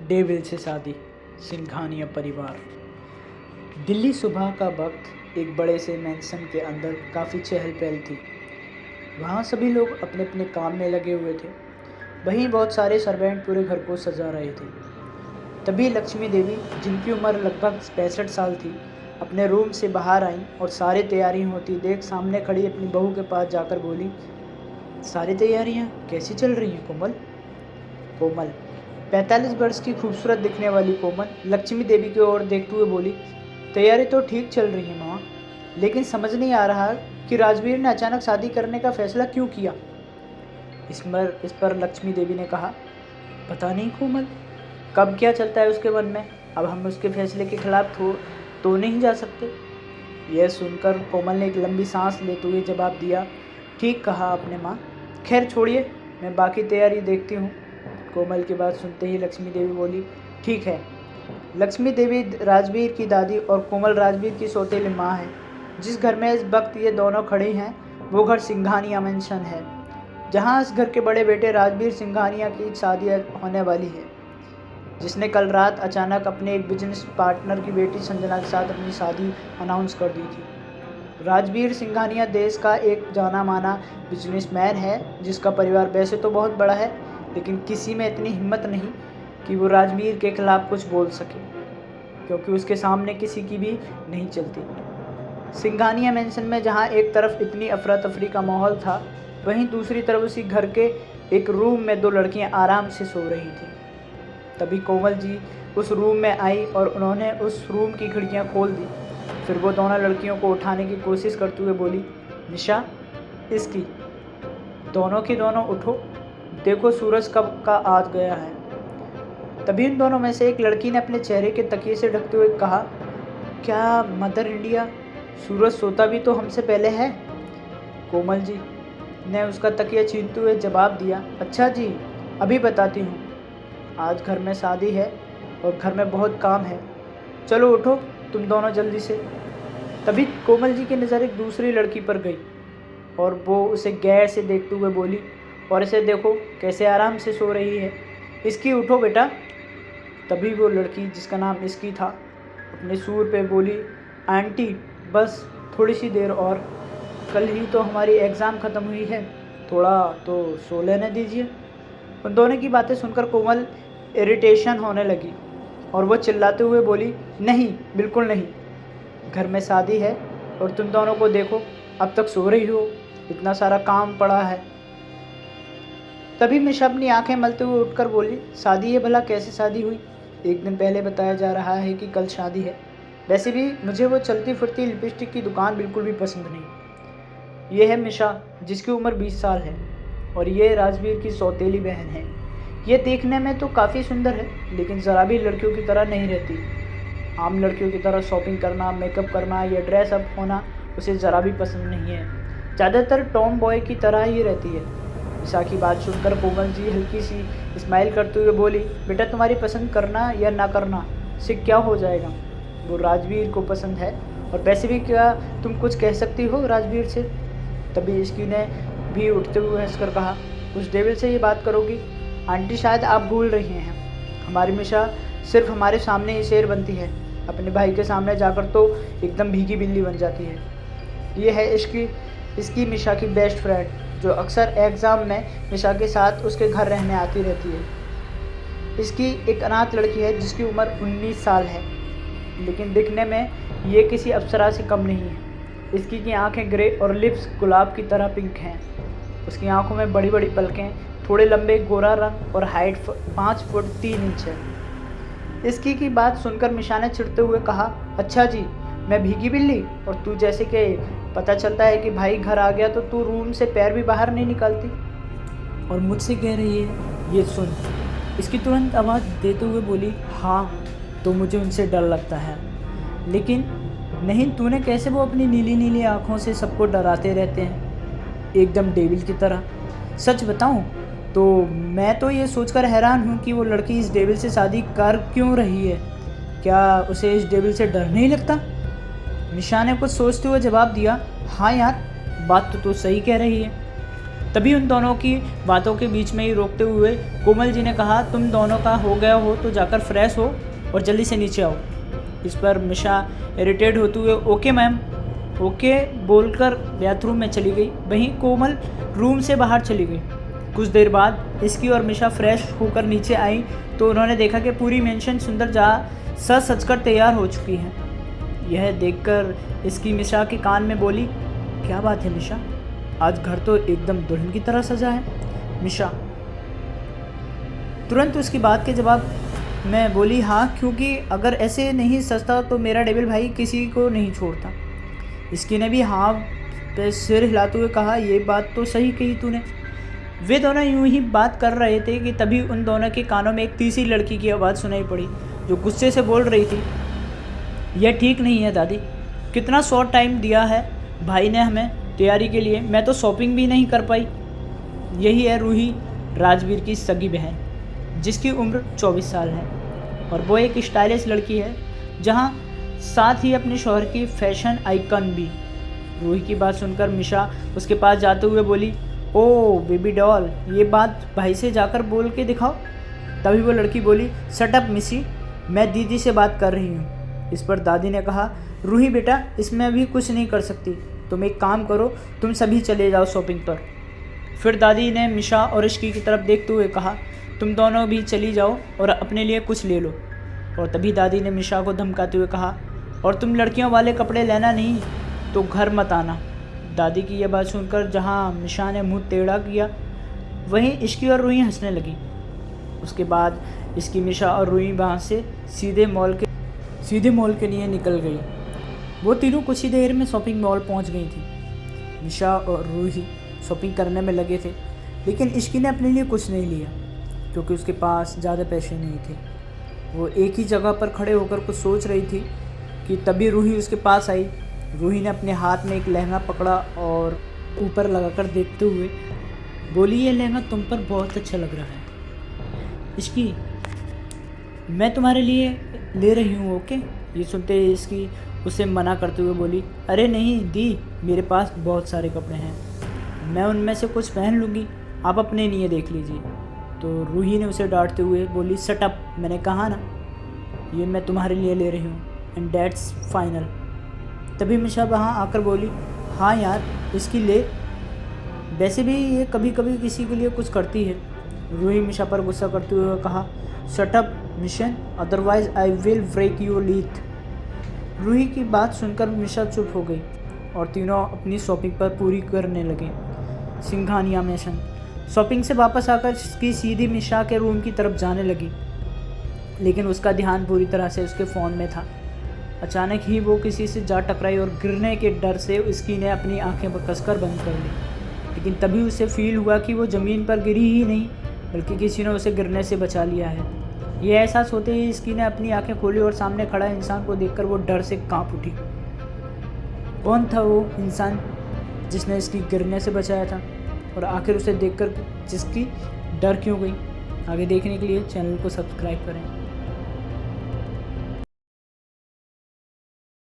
Devil से शादी, सिंघानिया परिवार। दिल्ली सुबह का वक्त एक बड़े से मैंसन के अंदर काफ़ी चहल पहल थी। वहाँ सभी लोग अपने अपने काम में लगे हुए थे। वहीं बहुत सारे सर्वेंट पूरे घर को सजा रहे थे। तभी लक्ष्मी देवी, जिनकी उम्र लगभग 65 साल थी, अपने रूम से बाहर आईं और सारी तैयारियां होती देख सामने खड़ी अपनी बहू के पास जाकर बोली, सारी तैयारियां कैसी चल रही हैं कोमल? कोमल 45 वर्ष की खूबसूरत दिखने वाली कोमल लक्ष्मी देवी की ओर देखते हुए बोली, तैयारी तो ठीक चल रही है माँ, लेकिन समझ नहीं आ रहा कि राजवीर ने अचानक शादी करने का फैसला क्यों किया। इस पर लक्ष्मी देवी ने कहा, पता नहीं कोमल, कब क्या चलता है उसके मन में। अब हम उसके फैसले के खिलाफ तो नहीं जा सकते। यह सुनकर कोमल ने एक लंबी सांस लेते हुए जवाब दिया, ठीक कहा आपने माँ, खैर छोड़िए, मैं बाकी तैयारी देखती हूँ। कोमल की बात सुनते ही लक्ष्मी देवी बोली, ठीक है। लक्ष्मी देवी राजवीर की दादी और कोमल राजवीर की सौतेली माँ है। जिस घर में इस वक्त ये दोनों खड़ी हैं वो घर सिंघानिया मेंशन है, जहाँ इस घर के बड़े बेटे राजवीर सिंघानिया की शादी होने वाली है, जिसने कल रात अचानक अपने एक बिजनेस पार्टनर की बेटी संजना के साथ अपनी शादी अनाउंस कर दी थी। राजवीर सिंघानिया देश का एक जाना माना बिजनेसमैन है, जिसका परिवार वैसे तो बहुत बड़ा है, लेकिन किसी में इतनी हिम्मत नहीं कि वो राजवीर के खिलाफ कुछ बोल सके, क्योंकि उसके सामने किसी की भी नहीं चलती। सिंघानिया मेंशन में जहाँ एक तरफ इतनी अफरा तफरी का माहौल था, वहीं दूसरी तरफ उसी घर के एक रूम में दो लड़कियां आराम से सो रही थीं। तभी कोमल जी उस रूम में आई और उन्होंने उस रूम की खिड़कियां खोल दी। फिर वो दोनों लड़कियों को उठाने की कोशिश करते हुए बोली, निशा, इसकी दोनों की दोनों उठो, देखो सूरज कब का आ गया है। तभी उन दोनों में से एक लड़की ने अपने चेहरे के तकिए से ढकते हुए कहा, क्या मदर इंडिया, सूरज सोता भी तो हमसे पहले है। कोमल जी ने उसका तकिया छीनते हुए जवाब दिया, अच्छा जी, अभी बताती हूँ। आज घर में शादी है और घर में बहुत काम है, चलो उठो तुम दोनों जल्दी से। तभी कोमल जी की नज़र एक दूसरी लड़की पर गई और वो उसे गैर से देखते हुए बोली, और इसे देखो कैसे आराम से सो रही है, इसकी उठो बेटा। तभी वो लड़की, जिसका नाम इसकी था, अपने सूर पे बोली, आंटी बस थोड़ी सी देर और, कल ही तो हमारी एग्ज़ाम ख़त्म हुई है, थोड़ा तो सो लेने दीजिए। उन दोनों की बातें सुनकर कोमल इरिटेशन होने लगी और वो चिल्लाते हुए बोली, नहीं बिल्कुल नहीं, घर में शादी है और तुम दोनों को देखो अब तक सो रही हो, इतना सारा काम पड़ा है। तभी मिशा अपनी आंखें मलते हुए उठकर बोली, शादी है भला, कैसे शादी हुई? एक दिन पहले बताया जा रहा है कि कल शादी है। वैसे भी मुझे वो चलती फिरती लिपस्टिक की दुकान बिल्कुल भी पसंद नहीं। ये है मिशा, जिसकी उम्र 20 साल है, और ये राजवीर की सौतेली बहन है। ये देखने में तो काफ़ी सुंदर है, लेकिन ज़रा भी लड़कियों की तरह नहीं रहती। आम लड़कियों की तरह शॉपिंग करना, मेकअप करना या ड्रेस अप होना उसे ज़रा भी पसंद नहीं है। ज़्यादातर टॉम बॉय की तरह ही रहती है। निशा की बात सुनकर कोमल जी हल्की सी स्माइल करते हुए बोली, बेटा तुम्हारी पसंद करना या ना करना से क्या हो जाएगा, वो राजवीर को पसंद है, और वैसे भी क्या तुम कुछ कह सकती हो राजवीर से? तभी इसकी ने भी उठते हुए हंसकर कहा, उस डेविल से ये बात करोगी? आंटी शायद आप भूल रही हैं, हमारी मिशा सिर्फ हमारे सामने ही शेर बनती है, अपने भाई के सामने जाकर तो एकदम भीगी बिल्ली बन जाती है। ये है इसकी मिशा की बेस्ट फ्रेंड, जो अक्सर एग्ज़ाम में मिशा के साथ उसके घर रहने आती रहती है। इसकी एक अनाथ लड़की है जिसकी उम्र 19 साल है, लेकिन दिखने में ये किसी अप्सरा से कम नहीं है। इसकी की आंखें ग्रे और लिप्स गुलाब की तरह पिंक हैं। उसकी आंखों में बड़ी बड़ी पलकें, थोड़े लंबे गोरा रंग और हाइट 5 फुट 3 इंच है। इसकी की बात सुनकर मिशा ने चिढ़ते हुए कहा, अच्छा जी, मैं भीगी बिल्ली, और तू जैसे कि पता चलता है कि भाई घर आ गया तो तू रूम से पैर भी बाहर नहीं निकालती और मुझसे कह रही है ये सुन। इसकी तुरंत आवाज़ देते हुए बोली, हाँ तो मुझे उनसे डर लगता है, लेकिन नहीं, तूने कैसे वो अपनी नीली नीली आँखों से सबको डराते रहते हैं एकदम डेविल की तरह। सच बताऊं तो मैं तो ये सोचकर हैरान हूँ कि वो लड़की इस डेविल से शादी कर क्यों रही है, क्या उसे इस डेविल से डर नहीं लगता? निशा ने कुछ सोचते हुए जवाब दिया, हाँ यार, बात तो तू सही कह रही है। तभी उन दोनों की बातों के बीच में ही रोकते हुए कोमल जी ने कहा, तुम दोनों का हो गया हो तो जाकर फ्रेश हो और जल्दी से नीचे आओ। इस पर मिशा इरिटेट होते हुए ओके मैम, ओके बोलकर बाथरूम में चली गई। वहीं कोमल रूम से बाहर चली गई। कुछ देर बाद इसकी और मिशा फ्रेश होकर नीचे आई तो उन्होंने देखा कि पूरी मेंशन सुंदर सज सजकर तैयार हो चुकी है। यह देखकर इसकी मिशा के कान में बोली, क्या बात है मिशा, आज घर तो एकदम दुल्हन की तरह सजा है। मिशा तुरंत उसकी बात के जवाब में बोली, हाँ, क्योंकि अगर ऐसे नहीं सजता तो मेरा डेविल भाई किसी को नहीं छोड़ता। इसकी ने भी हाँ पे सिर हिलाते हुए कहा, ये बात तो सही कही तूने। वे दोनों यूं ही बात कर रहे थे कि तभी उन दोनों के कानों में एक तीसरी लड़की की आवाज़ सुनाई पड़ी जो गुस्से से बोल रही थी, यह ठीक नहीं है दादी, कितना शॉर्ट टाइम दिया है भाई ने हमें तैयारी के लिए, मैं तो शॉपिंग भी नहीं कर पाई। यही है रूही, राजवीर की सगी बहन, जिसकी उम्र 24 साल है और वो एक स्टाइलिश लड़की है, जहाँ साथ ही अपने शौहर की फैशन आइकन भी। रूही की बात सुनकर मिशा उसके पास जाते हुए बोली, ओ बेबी डॉल, ये बात भाई से जाकर बोल के दिखाओ। तभी वो लड़की बोली, शट अप मिसी, मैं दीदी से बात कर रही हूँ। इस पर दादी ने कहा, रूही बेटा, इसमें अभी कुछ नहीं कर सकती, तुम एक काम करो, तुम सभी चले जाओ शॉपिंग पर। फिर दादी ने मिशा और इश्की की तरफ देखते हुए कहा, तुम दोनों भी चली जाओ और अपने लिए कुछ ले लो। और तभी दादी ने मिशा को धमकाते हुए कहा, और तुम लड़कियों वाले कपड़े लेना नहीं तो घर मत आना। दादी की यह बात सुनकर जहाँ मिशा ने मुंह टेढ़ा किया, वहीं इश्की और रूही हंसने लगी। उसके बाद इसकी मिशा और रूही वहाँ से सीधे मॉल के लिए निकल गई। वो तीनों कुछ ही देर में शॉपिंग मॉल पहुँच गई थी। मिशा और रूही शॉपिंग करने में लगे थे, लेकिन इश्की ने अपने लिए कुछ नहीं लिया क्योंकि उसके पास ज़्यादा पैसे नहीं थे। वो एक ही जगह पर खड़े होकर कुछ सोच रही थी कि तभी रूही उसके पास आई। रूही ने अपने हाथ में एक लहंगा पकड़ा और ऊपर लगाकर देखते हुए बोली, ये लहंगा तुम पर बहुत अच्छा लग रहा है इश्की, मैं तुम्हारे लिए ले रही हूँ, ओके। ये सुनते ही इसकी उसे मना करते हुए बोली, अरे नहीं दी, मेरे पास बहुत सारे कपड़े हैं, मैं उनमें से कुछ पहन लूँगी, आप अपने लिए देख लीजिए। तो रूही ने उसे डांटते हुए बोली, शट अप, मैंने कहा ना, ये मैं तुम्हारे लिए ले रही हूँ एंड दैट्स फाइनल। तभी मिशा वहाँ आकर बोली, हाँ यार, इसकी ले, वैसे भी ये कभी कभी किसी के लिए कुछ करती है। रूही मिशा पर गुस्सा करते हुए कहा, शट अप मिशन, otherwise I will break your teeth. Ruhi की बात सुनकर मिशा चुप हो गई और तीनों अपनी शॉपिंग पर पूरी करने लगे। सिंघानिया मिशन शॉपिंग से वापस आकर इसकी सीधी मिशा के रूम की तरफ जाने लगी, लेकिन उसका ध्यान पूरी तरह से उसके फ़ोन में था। अचानक ही वो किसी से जा टकराई और गिरने के डर से उसकी ने अपनी आंखें कसकर बंद कर ली, लेकिन तभी उसे फील हुआ कि वो ज़मीन पर गिरी ही नहीं बल्कि किसी ने उसे गिरने से बचा लिया है। यह एहसास होते ही इसकी ने अपनी आंखें खोली और सामने खड़ा इंसान को देखकर वो डर से कांप उठी। कौन था वो इंसान जिसने इसकी गिरने से बचाया था और आखिर उसे देखकर जिसकी डर क्यों गई? आगे देखने के लिए चैनल को सब्सक्राइब करें।